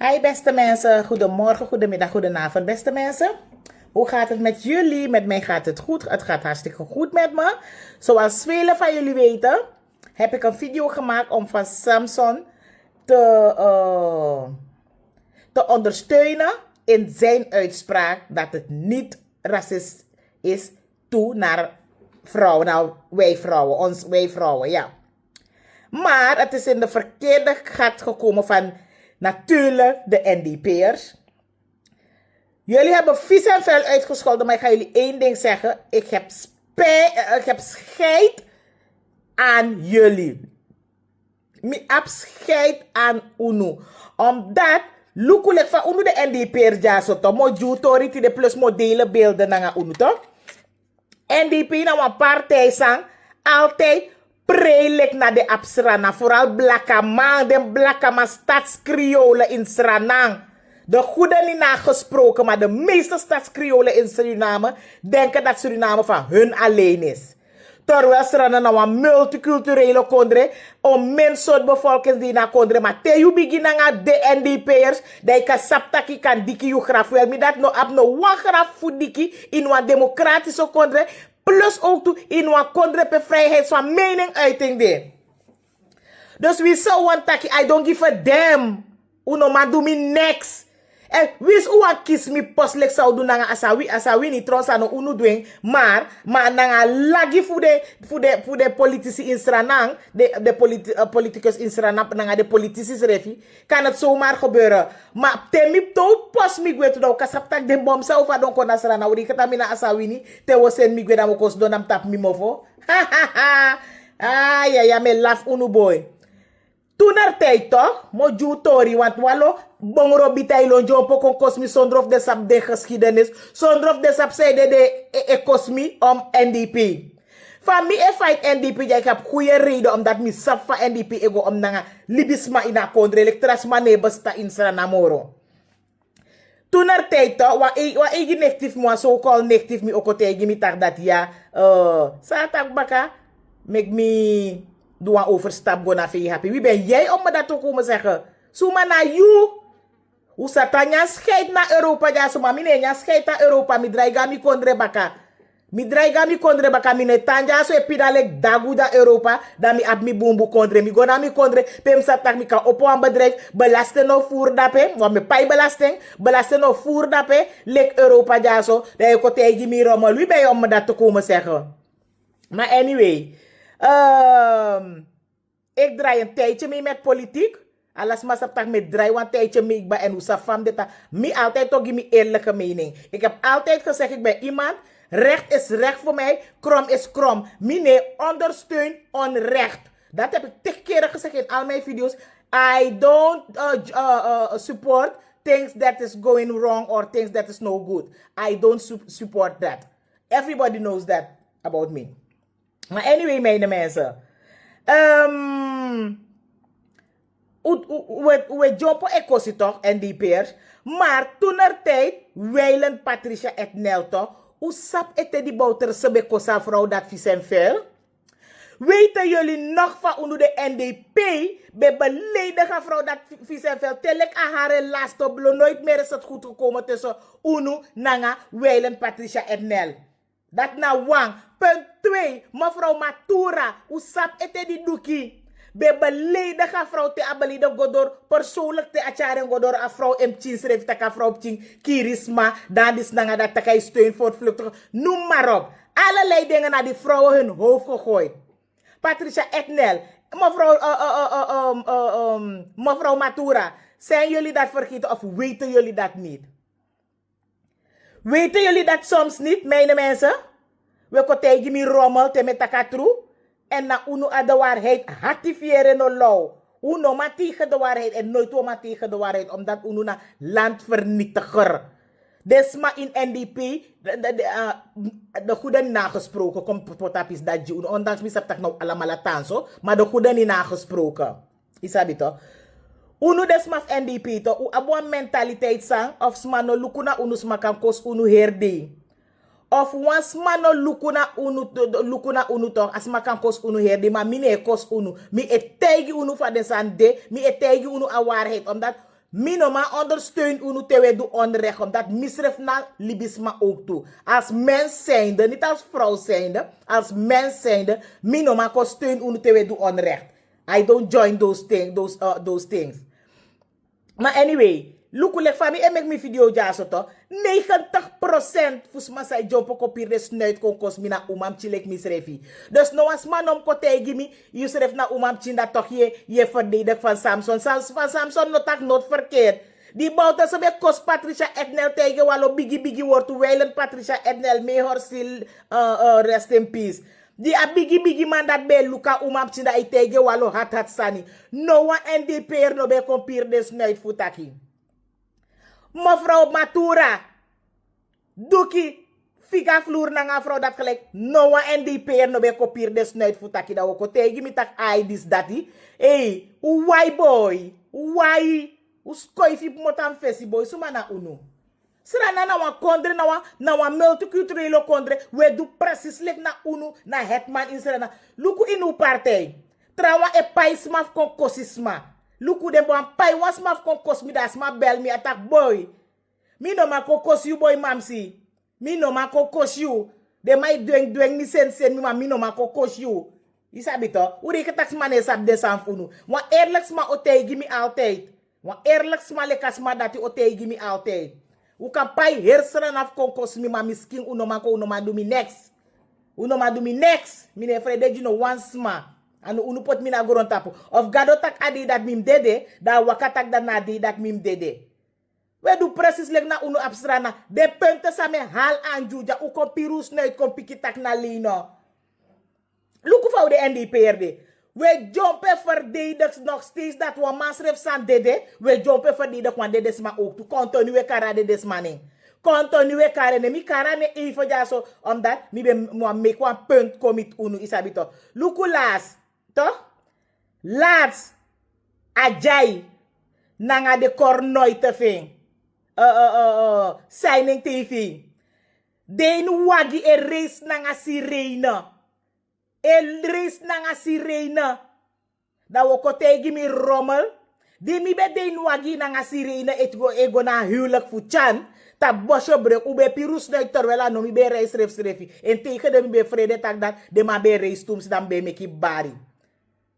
Hi beste mensen, goedemorgen, goedemiddag, goedenavond beste mensen. Hoe gaat het met jullie? Met mij gaat het goed, het gaat hartstikke goed met me. Zoals velen van jullie weten, heb ik een video gemaakt om van Samson te ondersteunen in zijn uitspraak dat het niet racist is toe naar vrouwen. Nou, wij vrouwen, ja. Maar het is in de verkeerde gat gekomen van natuurlijk de NDP'ers. Jullie hebben vies en vuil uitgescholden, maar ik ga jullie één ding zeggen. Ik heb scheid aan jullie. Ik heb scheid aan UNO. Omdat, lukulek van UNO de NDP'ers ja zo toch. Mo authority de plus modelen beelden naar UNO toch. NDP nou een partij sang altijd prelik naar de Absrana. Vooral Blakama, de Blakama stadskriolen in Sranang. De goede niet nagesproken, maar de meeste stadskriolen in Suriname denken dat Suriname van hun alleen is. Terwijl Suriname nou een multiculturele kondre, om mensen bevolking die na kondre, maar te you begin aan de NDP'ers, dat kan saptaki kan diki you graf. Wel, mi dat no ab no wan graf voor diki in een democratische kondre, plus ook toe in een kondre per vrijheid van meningsuiting de. Dus we so want taki, I don't give a damn. Uno man do me next. En wis u an kies mi postlek zou doen nanga asawi ni tros ano unu doen, maar nanga lagi voor de politici in Sranang, de politicus in Sranang, nanga de politici refi, kan het zomaar gebeuren. Maar temip to post mi gwe to kasaptak den bom sa ufa don kona Sranang, uri kata mina asawi ni, te wo sen mi gwe da mo kos donam tap mi mofo. Ha ha ha. Ah ja me laf unu boy. Toen er tijd toch, mo jutori, want walo, bongro bitailo jompo kon kosmi zonder de sap de geschiedenis, zonder de sap zeide de kosmi om NDP. Van mi e fight NDP, ja, ik heb goede reden omdat mi sap van NDP ego om nanga libisma in a kondre, elektrasma nebesta in Sranamoro. Toen er tijd toch, wa egi negatief mo, so-called negatief mi okote egi mi tak dat ja, satak baka, make me doe een overstap go naar veel happy. Wie ben jij om me dat te komen zeggen? Suma na you. Hoe satanya scheid naar Europa ja suma mine nya scheid naar Europa mi draiga mi kondre baka. Mi draiga mi kondre baka mine tanja so epidalek dagu da Europa da mi ab mi bumbu kondre mi go na mi kondre pem satak mi kan op een bedrijf belasting no voer dape want me pay belasting no voer dape lek Europa ja so da je ko tegi mi rommel. Wie ben je om me dat te komen zeggen? Maar anyway, ik draai een tijdje mee met politiek. Alles maar saptak met draai een tijdje mee bij en hoe fam dit. Mi altijd toch mijn eerlijke mening. Ik heb altijd gezegd ik ben iemand. Recht is recht voor mij. Krom is krom. Mine ondersteun onrecht. Dat heb ik 10 keren gezegd in al mijn video's. I don't support things that is going wrong or things that is no good. I don't support that. Everybody knows that about me. Maar anyway, mijn mensen. We jumpen ekosi toch, NDP'ers. Maar toen er tijd, Weiland Patricia et Nel toch. Hoe sap ete die bouter sebe kosa vrouw dat vies en vuil? Weten jullie nog van onder de NDP? Bij beledige vrouw dat vies en vuil. Telek aan haar relatie, nooit meer is het goed gekomen tussen Uno, Nanga, Weiland Patricia et Nel. Dat na wang. Punt 2. Mevrouw Matura. Hoe sap ete die doekie? Be beledige vrouw te abelide godor. Persoonlijk te acharen godor. A vrouw emchin schreef taka vrouw pching. Kirisma. Dan is nanga dat taka steun voor het vluchtigen. Noem maar op. Allerlei dingen naar die vrouwen hun hoofd gegooid. Patricia Etnel. Mevrouw Matura. Zijn jullie dat vergeten of weten jullie dat niet? Weten jullie dat soms niet, mijn mensen? We kotegi mi rommel te metakatru. En na uno a de waarheid hatifieren no law. Uno ma tegen de waarheid en nooit ma tegen de waarheid. Omdat uno na landvernietiger. Desma in NDP, de goede niet nagesproken. Komt potapis dat je. Ondanks misap tak nou allemaal tanso. Maar de goede niet nagesproken. Isabi toch? Uno desma NDP toch? U abo een mentaliteit sang. Of smano lukuna uno smakan kos uno herde. Of once man no lukuna unu toch as ma kan kos unu her de maar mine kos unu mi etegi unu van de sande mi etegi unu a waarheid omdat Minoma ondersteunt unu tewe do onrecht, omdat misref na libisma ook toe. Als mens zijnde, niet als vrouw zijnde, als mens zijnde, minoma ko steun unu tewe do onrecht. I don't join those things. Maar anyway, lukulek van mij en make me video jaso to. 90% fusma say jompo kopir de snuit kon kos mina umam chilek misrefi. Dus no as man om kote gimi, yusref na umam chinda toch je verdedig van Samson. Van Samson no tak not verkeerd. Die bouwt ze bij kos Patricia Ednel tegen walo biggie wordt wijlen Patricia Ednel mee horsil rest in peace. Die a biggie man dat bij Luca umam chinda i tegen walo hat sani. No one NDP'er no bij kompir de snuit futaki. Mevrouw Matura, doekie, figa vloer na nga vrouw dat gelijk, noa NDP'er no be kopier de snuit futaki da woko tegi mi tak ai dis dati. Hey, why boy? Why? Uskoi fi motam fesi boy, suma na unu. Sra na wa kondre na wa multiculturele kondre, we do precies lek na unu, na hetman in sra na. Luku inu partij. Trawa e paismaf kon kosisma. Luku de bon pai was maf kon kos mi das ma bel mi attack boy. Mi no ma ko kos you boy mamsi. Mi no ma ko kos you. De mai dueng mi sen mi no ma ko kos you. Isabi to, uri ke tax mané sab de san funu. Wa eerlijks ma otay gi mi altijd. Wa eerlijks ma lekas ma dati otay gi mi altijd. U kan pai hersran af kon kos mi ma miskin uno ma do mi next. Uno ma do mi next. Mi ne frede you know once ma. Anu unu pot mina goron tapu. Of gado tak adi dat mim dede, da wakatak da nadi dat mim dede. We do precies leg na unu abstrana. De punten sa me hal anjuja. U kon pirus nuit kon pikitak na lino. Luku vou de NDP'er. We jumpen verdedigs nog steeds dat we masref san dede. We jumpen verdedig wan dedes ma ook. Tu continue kara dedes maning. Continue kara ne mi kara ne even jaso. Omdat mi be make one punt komit unu isabito. Luku las. Toch? Laatst, Ajay, nanga de kornoy te ving. Signing TV. Den wagi e race nanga sirene. E race nanga sirene. Da woko tegi mi rommel. Die mi be den wagi nanga sirene ego na huwelijk fuchan. Ta bosje brek ube pirus na terwela no mi be reis refi. En tegen de mi be vrede tak dat de ma be reis tums dan be meki bari.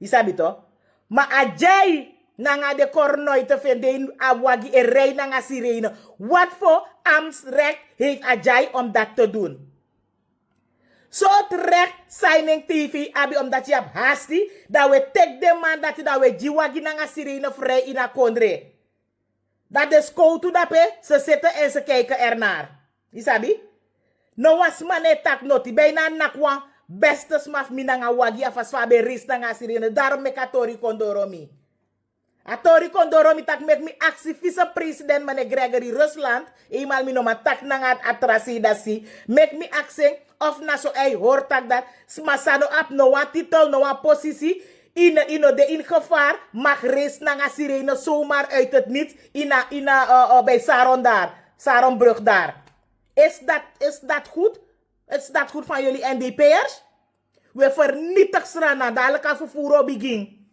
Isabi to? Ma Ajay nanga de kornoy te vinden awagi e rei nanga sirene. Wat voor ambtsrecht heeft Ajay om dat te doen? Zo terecht signing TV abi omdat je hebt hasti dat we tek de man dat we jiwagi nanga sirene vrij in a kondre. Dat is koutu dape, ze zitten en ze kijken ernaar. Isabi? No was mane tak noti, bijna nakwa. Beste smaf minanga wagi afaswa be ris nanga sirene. Daarom mek a Tori Kondoromi. A Tori Kondoromi tak mek mi aksi vice-president mane Gregory Rusland. Eenmaal mi no ma tak nanga atrasi dasi. Mek mi aksi of na so ay hoor tak dat. Smasano ap no wa titel, no wa posisi. In gevaar mag ris nanga sirene zomaar uit het niets. Bij Saron daar. Saronbrug daar. Is dat goed? Is dat goed van jullie NDP'ers? We vernietigen Srana. Dadelijk als vervoeren begin.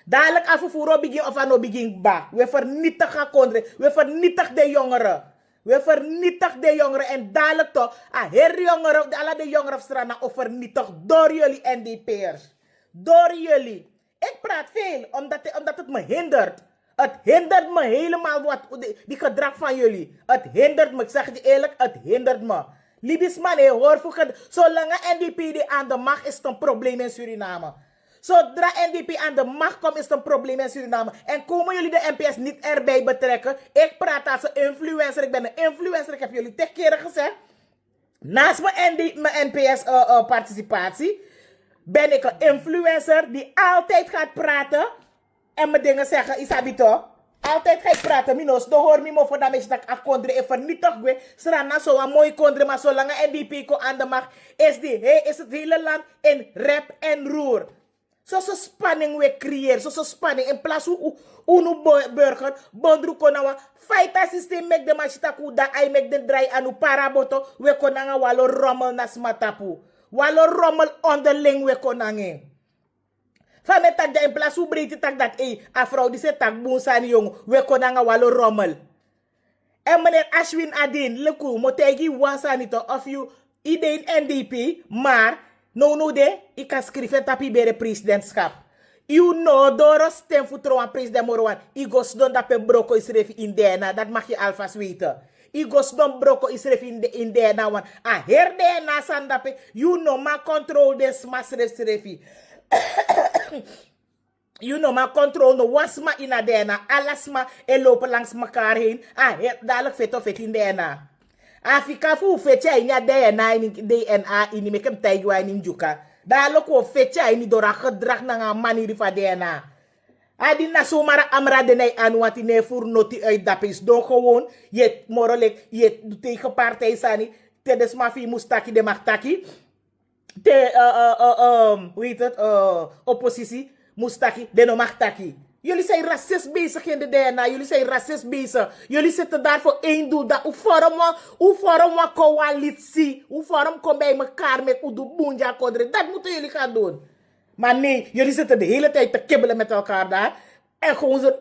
Dadelijk als vervoeren begin of aan begin ba. We vernietigen Kondre. We vernietigen de jongeren. We vernietigen de jongeren. En dadelijk toch. Alle de jongeren Srana of vernietigd door jullie NDP'ers. Door jullie. Ik praat veel. Omdat het me hindert. Het hindert me helemaal die gedrag van jullie. Het hindert me. Ik zeg het je eerlijk. Het hindert me. Libisch man, hoor voor zolang NDP aan de macht is het een probleem in Suriname. Zodra NDP aan de macht komt is het een probleem in Suriname. En komen jullie de NPS niet erbij betrekken? Ik praat als een influencer. Ik ben een influencer. Ik heb jullie 10 keren gezegd. Naast mijn NPS participatie ben ik een influencer die altijd gaat praten en me dingen zeggen. Isabito. Altijd ga ik praten, minos. Dan hoor me mo voor dat mensen dat ik kondre en vernietig we. Strana zo een mooi kondre, maar zolang NDP ko aan de macht is het hele land in rep en roer. Zo'n spanning we creëren, zo'n spanning. In plaats van unu burger, bondru konawa, fighter systeem mek de machitaku da ay mek de draai anu paraboto, we konanga walo rommel nas matapu. Walo rommel onderling we konange. Van met tak in plaats hoe breed tak dat a vrouw die se tak boon sani jong we konanga walo rommel. En meneer Ashwin Adin, leku motegi wansani to of you iedereen NDP, maar no de ik kan schrijven tapi bere presidentschap. You know door stem voor trouwen president Morwan. Igos don dat pe broko is ref in dena, dat mag je alvast weten. Igos don broko is ref in dena wan. A her dena sandape, you know ma control des mas refi. You know, maar controle no wasma in adena, alasma en lopen langs elkaar heen. Dadelijk vet of vet in dena. Afrika fu fetja in ja DNA in mek hem taigwa in juka. Dadelijk wo fetja in dora gedrag na manier van dena. Adi na zomaar amra de nee aan wat in voor noti uit dat is don gewoon je morolek je tegen partij sani te des mafie mustaki de machtaki te hoe heet het oppositie Mustaki, de no machtaki. Jullie zijn racist bezig in de DNA. Jullie zijn racist bezig. Jullie zitten daar voor één doel. Dat hoe vorm een coalitie. Hoe vorm kom bij elkaar met Udu Bunja Kodre. Dat moeten jullie gaan doen. Maar nee, jullie zitten de hele tijd te kibbelen met elkaar daar. En gewoon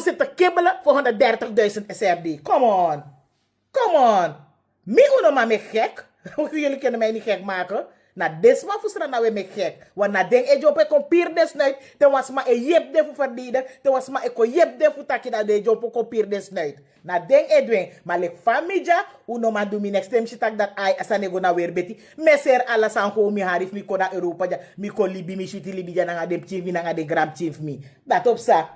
zitten kibbelen voor 130.000 SRD. Come on. Come on. Me uno maar me gek. Jullie kunnen mij niet gek maken. Na desma fusra na we me gek. Want na den e jope kompier desnuit. Te was ma e jep de fu verdedigen. Te was ma e ko jep de fu taki na de jope kompier desnuit. Na den e dwen. Maar lek famija. Uno ma do mi next time shitak dat ai asane go na weer beti. Meser ala sanko mi harif mi ko na Europa ja. Mi ko libi mi shuti libi ja na de chief mi na de gram chief mi. Dat op sa.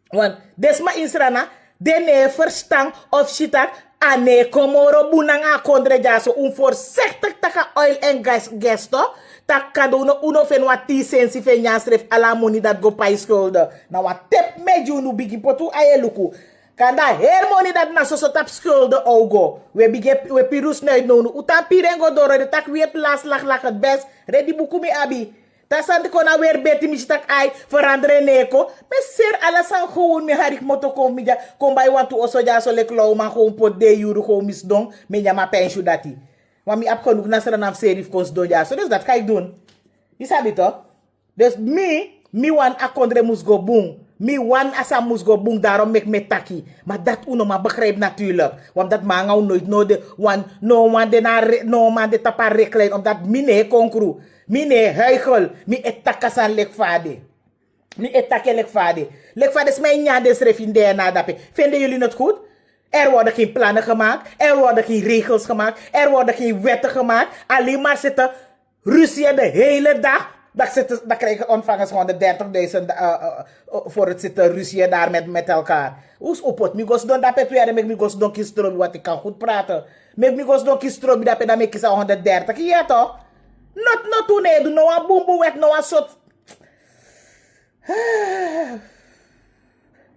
Want desma insrana. Den verstand of shitak. Ane komoro bunang a kondre jaso voorzichtig taka oil en gas gesto tak kadono uno fen wat ti sensi fen nyasref ala money dat go pay schulden na wat tep meju nu bigi potu ayeluku kanda her money dat na so tap schulden ogo we pirus na no utan pirengo doro de tak weer las lag het best ready buku mi abi tasante kona weer beti mi tak ai veranderen neko me ser ala san gewoon mi harik moto kom mi ja kom bay want to oso ja so lek law man gewoon pot de euro gewoon mis don me nyama pensio dati want mi ap kon nasra na serif kons do ja so dus dat kan ik doen je sabi to dus mi wan akondre musgo boom mi wan asa musgo boom daarom mek me taki maar dat uno ma begrijp natuurlijk want dat ma ngau nooit no de wan no man de na no man de tapa reklein omdat mine konkru mine huigel, mi etakasan lekfade. Mi etake lekfade. Lekfade is mijn nyades refinde na dape. Vinden jullie het goed? Er worden geen plannen gemaakt. Er worden geen regels gemaakt. Er worden geen wetten gemaakt. Alleen maar zitten ruzie de hele dag. Dan krijgen ontvangers gewoon de 30.000 voor het zitten ruzie daar met elkaar. Hoe op het? Migos don dape tuere mek migos don kistrobi wat ik kan goed praten. Mek migos don kistrobi dape dan mek kisa 130. Ja toch? Not toen nee, doe nou een boemboe wet, nou een soort.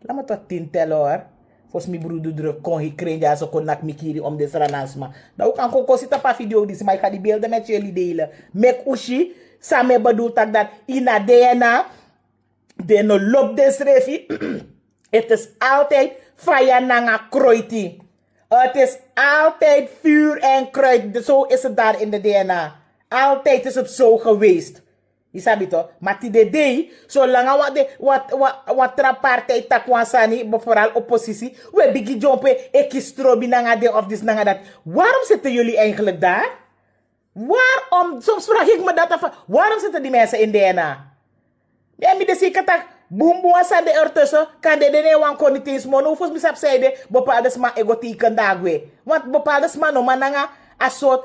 Laat me tot 10 tellen hoor. Volgens mij broeder druk kon ik krijgen ja zo kon nak mikiri om deze ranasma. Nou kan ik ook zitten op video die maar ik ga die beelden met jullie delen. Mek ushi samen bedoelt dat in de DNA de no lop des refi. Het is altijd fire nanga kroiti. Het is altijd vuur en kruid. Zo is het daar in de DNA. Altijd is het zo geweest. Je sabi toch? Maar die day, zolang wat partij takwansani, vooral oppositie, we bigi jompe, ekistrobi nanga de of this nanga dat. Waarom zitten jullie eigenlijk daar? Waarom? Soms vraag ik me dat af. Waarom zitten die mensen in DNA? Ja, mi de zeker tak, boom boom san de ertussen, kan de ne wan konitins mon, hoeveel misap zeide, bepaalde sma egotieken dagwe. Want bepaalde sma no mananga, a soort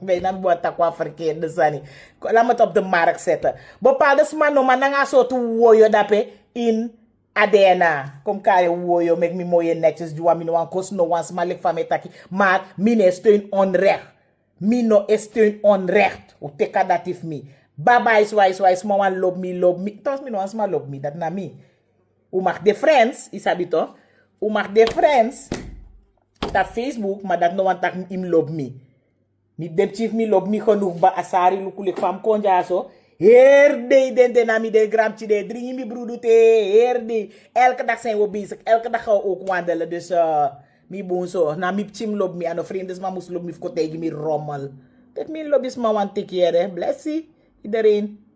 bijna buat takwa verkeerde sani. Laat me het op de markt zetten. Bepaalde smannen, maar dan zo te woyo dape in adena. Kom kare woyo, mek mi mooie netjes, juwa mi no wan kos no wan smalek van me taki. Maar mine steun onrecht. Mino steun onrecht. O teka datif mi. Baba is wise, ma wan loop mi. Tos mi no wan sma loop mi, dat na mi. U mag de friends, isabito. U mag de friends. Dat Facebook, maar dat no wan tak im loop mi. Mi dem chief mi loop mi genoeg ba asari lukulek fam konja so. Herde den nami de gramchi de drie mi broeder te herde. Elke dag zijn we bezig. Elke dag gaan we ook wandelen. Dus mi boon zo. Na mi chim loop mi. En vrienden maar moest loop mi voor tegen mi rommel. Dat mi loop is maar wan tikere. Blessie. Iedereen.